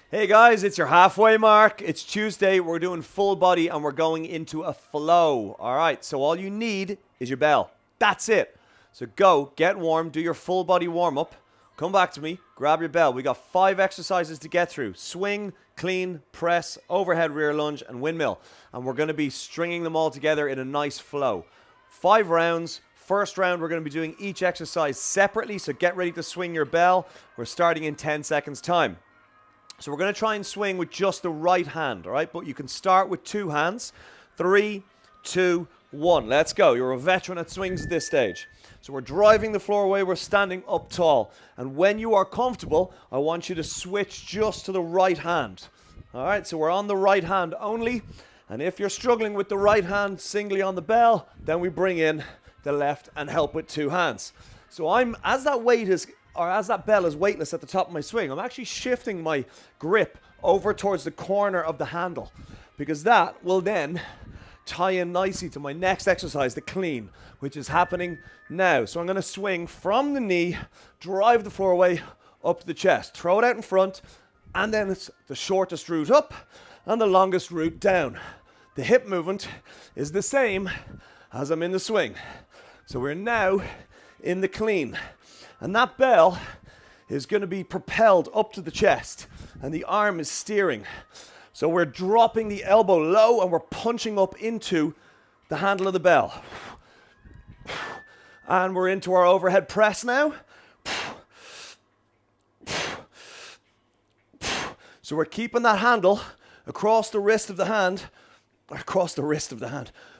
Hey guys, it's your halfway mark. It's Tuesday. We're doing full body and we're going into a flow. All right, so all you need is your bell. That's it. So go, get warm, do your full body warm up. Come back to me, grab your bell. We got 5 exercises to get through. Swing, clean, press, overhead rear lunge, and windmill. And we're going to be stringing them all together in a nice flow. 5 rounds. First round, we're going to be doing each exercise separately, so get ready to swing your bell. We're starting in 10 seconds time. So we're going to try and swing with just the right hand, all right? But you can start with 2 hands. 3, 2, 1. Let's go. You're a veteran at swings at this stage. So we're driving the floor away. We're standing up tall. And when you are comfortable, I want you to switch just to the right hand. All right, so we're on the right hand only. And if you're struggling with the right hand singly on the bell, then we bring in the left and help with 2 hands. So as that bell is weightless at the top of my swing, I'm actually shifting my grip over towards the corner of the handle, because that will then tie in nicely to my next exercise, the clean, which is happening now. So I'm going to swing from the knee, drive the floor away up to the chest, throw it out in front, and then it's the shortest route up and the longest route down. The hip movement is the same as I'm in the swing. So we're now in the clean. And that bell is going to be propelled up to the chest, and the arm is steering. So we're dropping the elbow low and we're punching up into the handle of the bell. And we're into our overhead press now. So we're keeping that handle across the wrist of the hand,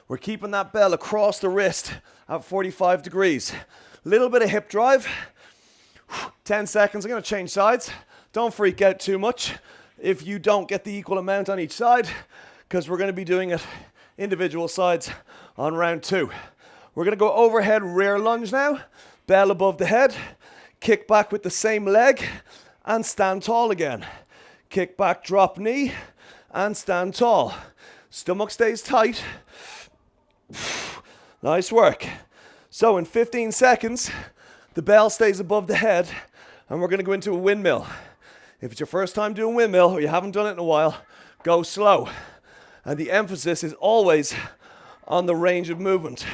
We're keeping that bell across the wrist at 45 degrees. Little bit of hip drive. 10 seconds. I'm going to change sides. Don't freak out too much if you don't get the equal amount on each side, because we're going to be doing it individual sides on round 2. We're going to go overhead rear lunge now. Bell above the head. Kick back with the same leg and stand tall again. Kick back, drop knee, and stand tall. Stomach stays tight. Nice work. So in 15 seconds, the bell stays above the head, and we're going to go into a windmill. If it's your first time doing windmill, or you haven't done it in a while, go slow. And the emphasis is always on the range of movement.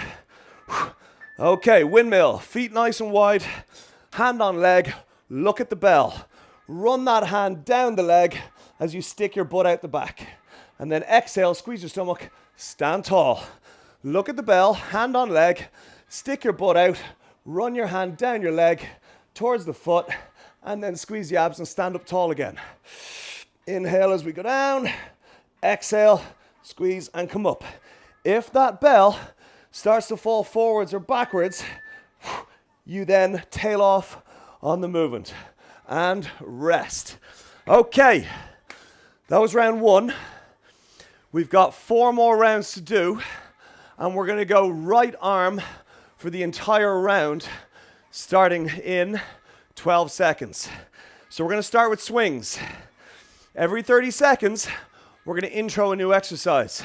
Okay, windmill. Feet nice and wide, hand on leg, look at the bell. Run that hand down the leg as you stick your butt out the back. And then exhale, squeeze your stomach, stand tall. Look at the bell, hand on leg, stick your butt out, run your hand down your leg towards the foot, and then squeeze the abs and stand up tall again. Inhale as we go down, exhale, squeeze and come up. If that bell starts to fall forwards or backwards, you then tail off on the movement and rest. Okay, that was round 1. We've got 4 more rounds to do, and we're going to go right arm for the entire round, starting in 12 seconds. So we're going to start with swings. Every 30 seconds, we're going to intro a new exercise.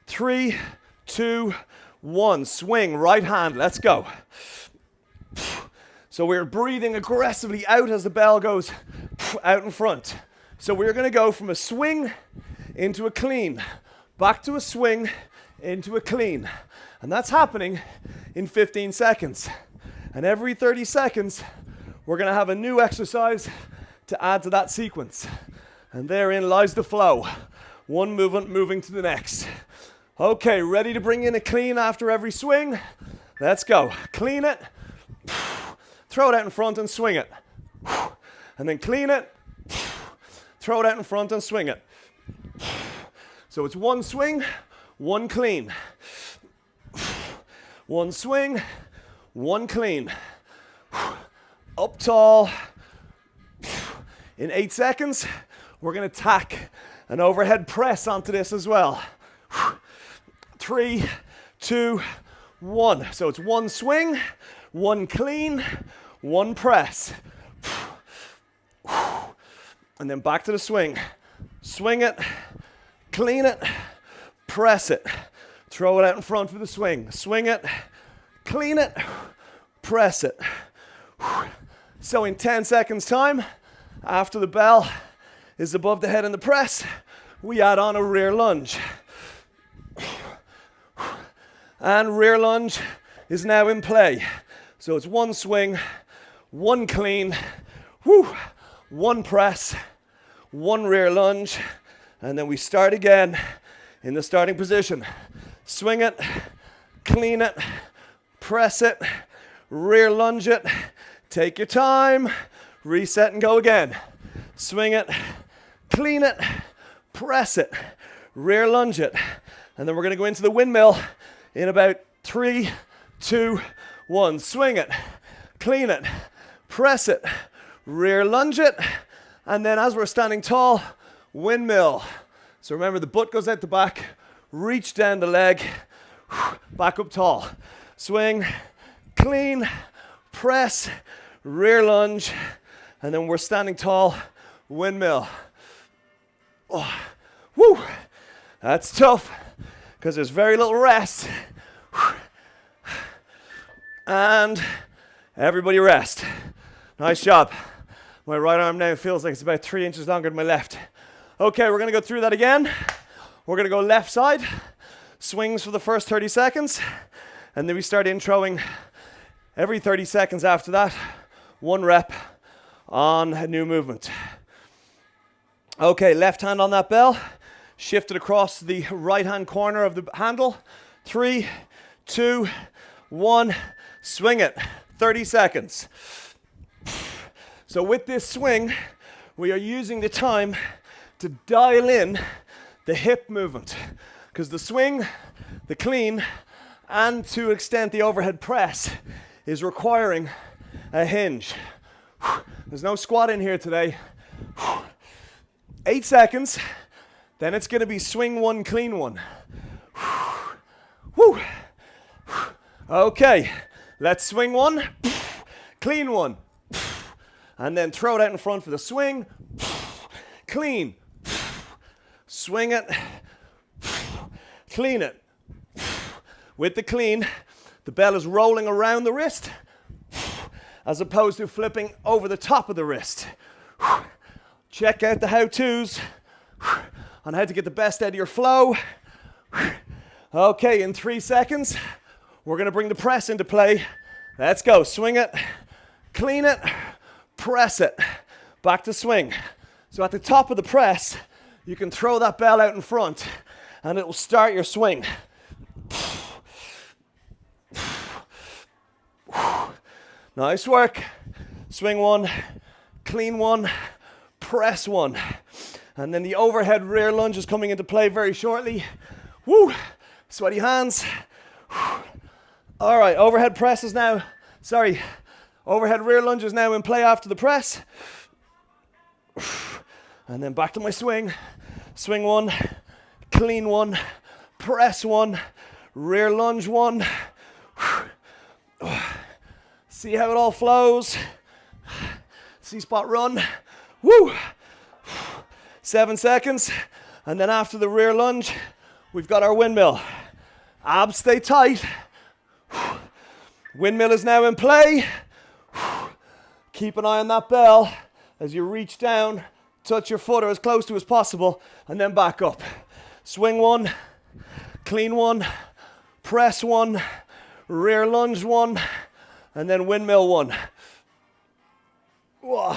3, 2, 1. Swing, right hand. Let's go. So we're breathing aggressively out as the bell goes out in front. So we're going to go from a swing into a clean, back to a swing, into a clean. And that's happening in 15 seconds. And every 30 seconds, we're going to have a new exercise to add to that sequence. And therein lies the flow. One movement moving to the next. Okay, ready to bring in a clean after every swing? Let's go. Clean it. Throw it out in front and swing it. And then clean it. Throw it out in front and swing it. So it's one swing, one clean. One swing, one clean. Up tall. In 8 seconds, we're going to tack an overhead press onto this as well. 3, 2, 1. So it's one swing, one clean, one press. And then back to the swing. Swing it, clean it, press it. Throw it out in front for the swing. Swing it, clean it, press it. So in 10 seconds time, After the bell is above the head in the press, we add on a rear lunge. And rear lunge is now in play. So it's one swing, one clean, one press, one rear lunge, and then we start again in the starting position. Swing it, clean it, press it, rear lunge it, take your time, reset and go again. Swing it, clean it, press it, rear lunge it, and then we're gonna go into the windmill in about 3, 2, 1. Swing it, clean it, press it, rear lunge it, and then as we're standing tall, windmill. So remember, the butt goes out the back, reach down the leg, back up tall. Swing, clean, press, rear lunge, and then we're standing tall, windmill. Oh, woo! That's tough because there's very little rest. And everybody rest. Nice job. My right arm now feels like it's about 3 inches longer than my left. Okay, we're gonna go through that again. We're gonna go left side, swings for the first 30 seconds, and then we start introing every 30 seconds after that, 1 rep on a new movement. Okay, left hand on that bell, shift it across the right hand corner of the handle. 3, 2, 1, swing it, 30 seconds. So with this swing, we are using the time to dial in the hip movement, because the swing, the clean, and to an extent the overhead press is requiring a hinge. There's no squat in here today. 8 seconds, then it's gonna be swing 1, clean 1. Woo. Okay, let's swing 1, clean 1, and then throw it out in front for the swing, clean, swing it, clean it. With the clean, the bell is rolling around the wrist as opposed to flipping over the top of the wrist. Check out the how-tos on how to get the best out of your flow. Okay, in 3 seconds, we're gonna bring the press into play. Let's go, swing it, clean it, press it, back to swing. So at the top of the press, you can throw that bell out in front and it will start your swing. Nice work. Swing 1, clean 1, press 1. And then the overhead rear lunge is coming into play very shortly. Woo! Sweaty hands. All right, overhead rear lunge is now in play after the press. And then back to my swing. Swing 1, clean 1, press 1, rear lunge 1. See how it all flows. C-spot run. Woo! 7 seconds. And then after the rear lunge, we've got our windmill. Abs stay tight. Windmill is now in play. Keep an eye on that bell as you reach down, touch your foot or as close to as possible, and then back up. Swing 1, clean 1, press 1, rear lunge 1, and then windmill 1. Whoa,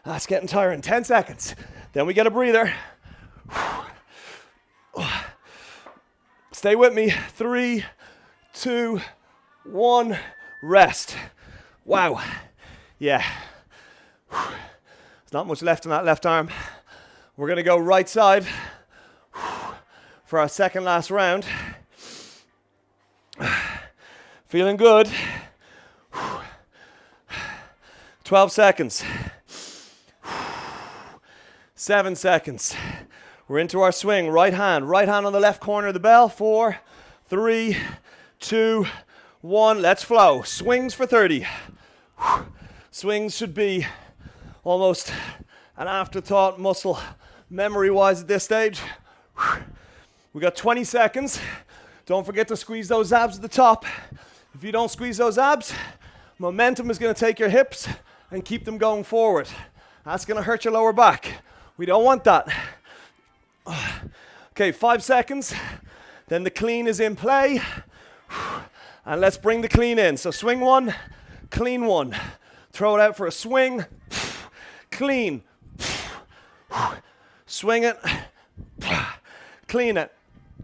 that's getting tiring. 10 seconds. Then we get a breather. Stay with me. 3, 2, 1, rest. Wow. Yeah. There's not much left in that left arm. We're gonna go right side for our second last round. Feeling good. 12 seconds. 7 seconds. We're into our swing. Right hand on the left corner of the bell. 4, 3, 2, 1. Let's flow. Swings for 30. Swings should be almost an afterthought muscle memory-wise at this stage. We got 20 seconds. Don't forget to squeeze those abs at the top. If you don't squeeze those abs, momentum is going to take your hips and keep them going forward. That's gonna hurt your lower back. We don't want that. Okay, 5 seconds. Then the clean is in play. And let's bring the clean in. So swing one, clean one. Throw it out for a swing. Clean. Swing it. Clean it.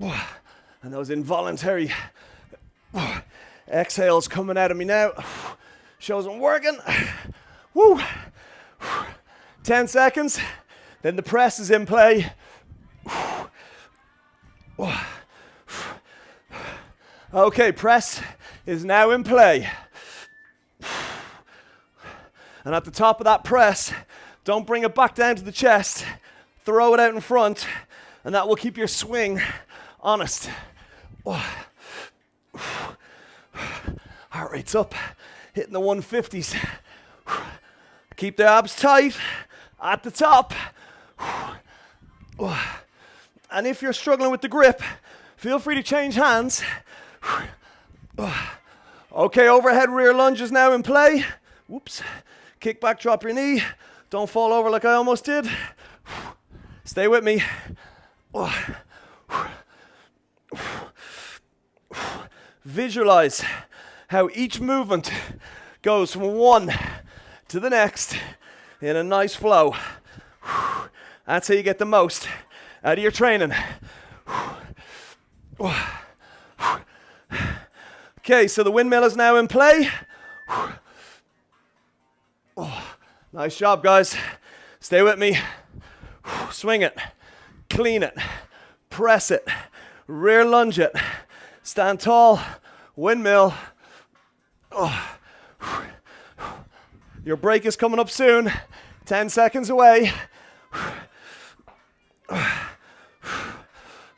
And those involuntary exhales coming out of me now. Shows I'm working. Woo. 10 seconds. Then the press is in play. Okay, press is now in play. And at the top of that press, don't bring it back down to the chest. Throw it out in front, and that will keep your swing honest. Heart rate's up, hitting the 150s. Keep the abs tight at the top. And if you're struggling with the grip, feel free to change hands. Okay, overhead rear lunge is now in play. Whoops. Kick back, drop your knee. Don't fall over like I almost did. Stay with me. Visualize how each movement goes from one to the next in a nice flow. That's how you get the most out of your training. Okay, so the windmill is now in play. Nice job, guys. Stay with me. Swing it, clean it, press it, rear lunge it, stand tall, windmill. Your break is coming up soon. 10 seconds away.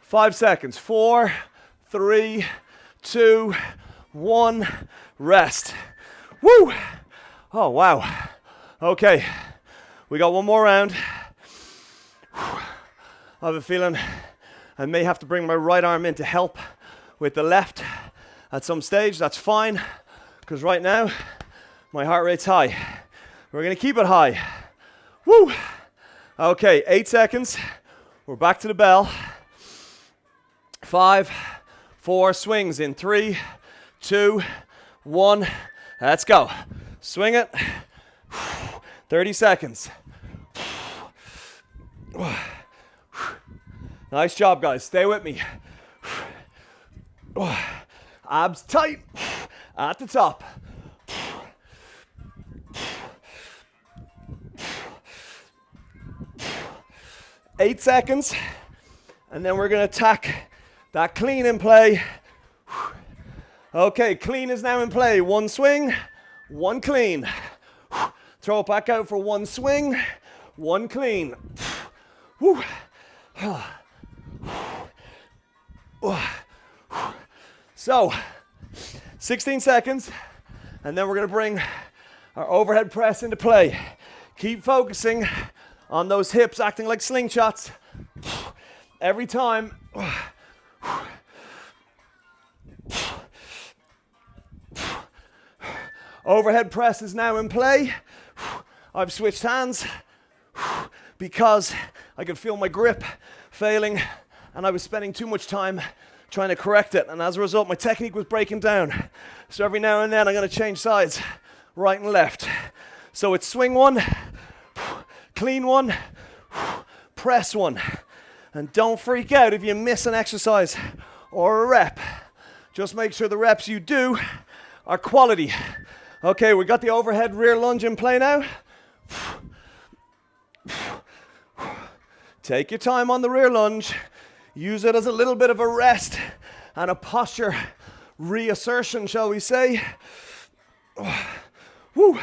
5 seconds. 4, 3, 2, 1. Rest. Woo! Oh, wow. Okay. We got one more round. I have a feeling I may have to bring my right arm in to help with the left at some stage. That's fine, because right now my heart rate's high. We're going to keep it high. Woo! Okay, 8 seconds. We're back to the bell. 5, 4, swings in 3, 2, 1. Let's go. Swing it. 30 seconds. Nice job, guys. Stay with me. Abs tight at the top. 8 seconds. And then we're going to attack that clean in play. Okay, clean is now in play. One swing, one clean. Throw it back out for one swing, one clean. So, 16 seconds, and then we're going to bring our overhead press into play. Keep focusing on those hips acting like slingshots every time. Overhead press is now in play. I've switched hands because I could feel my grip failing and I was spending too much time trying to correct it, and as a result my technique was breaking down. So every now and then I'm going to change sides, right and left. So it's swing one, clean one, press one. And don't freak out if you miss an exercise or a rep. Just make sure the reps you do are quality. Okay, we got the overhead rear lunge in play now. Take your time on the rear lunge. Use it as a little bit of a rest and a posture reassertion, shall we say. Woo.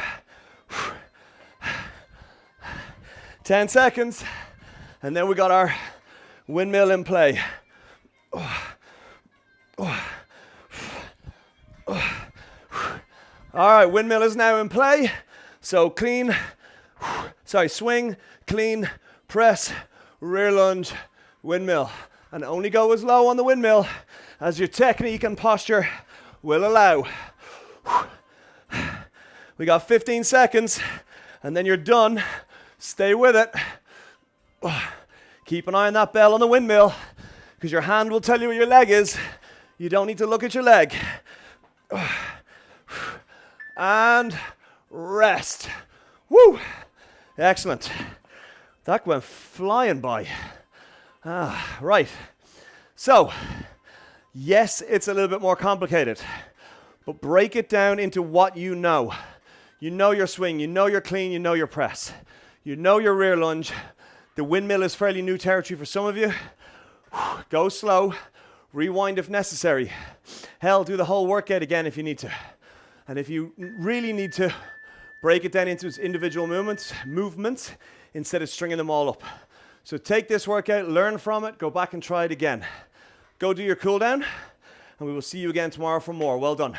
10 seconds. And then we got our windmill in play. All right, windmill is now in play. So swing, clean, press, rear lunge, windmill. And only go as low on the windmill as your technique and posture will allow. We got 15 seconds, and then you're done. Stay with it. Keep an eye on that bell on the windmill, because your hand will tell you where your leg is. You don't need to look at your leg. And rest. Woo! Excellent. That went flying by. Right. So, yes, it's a little bit more complicated, but break it down into what you know. You know your swing, you know your clean, you know your press. You know your rear lunge. The windmill is fairly new territory for some of you. Go slow. Rewind if necessary. Hell, do the whole workout again if you need to. And if you really need to, break it down into its individual movements instead of stringing them all up. So take this workout, learn from it, go back and try it again. Go do your cool down, and we will see you again tomorrow for more. Well done.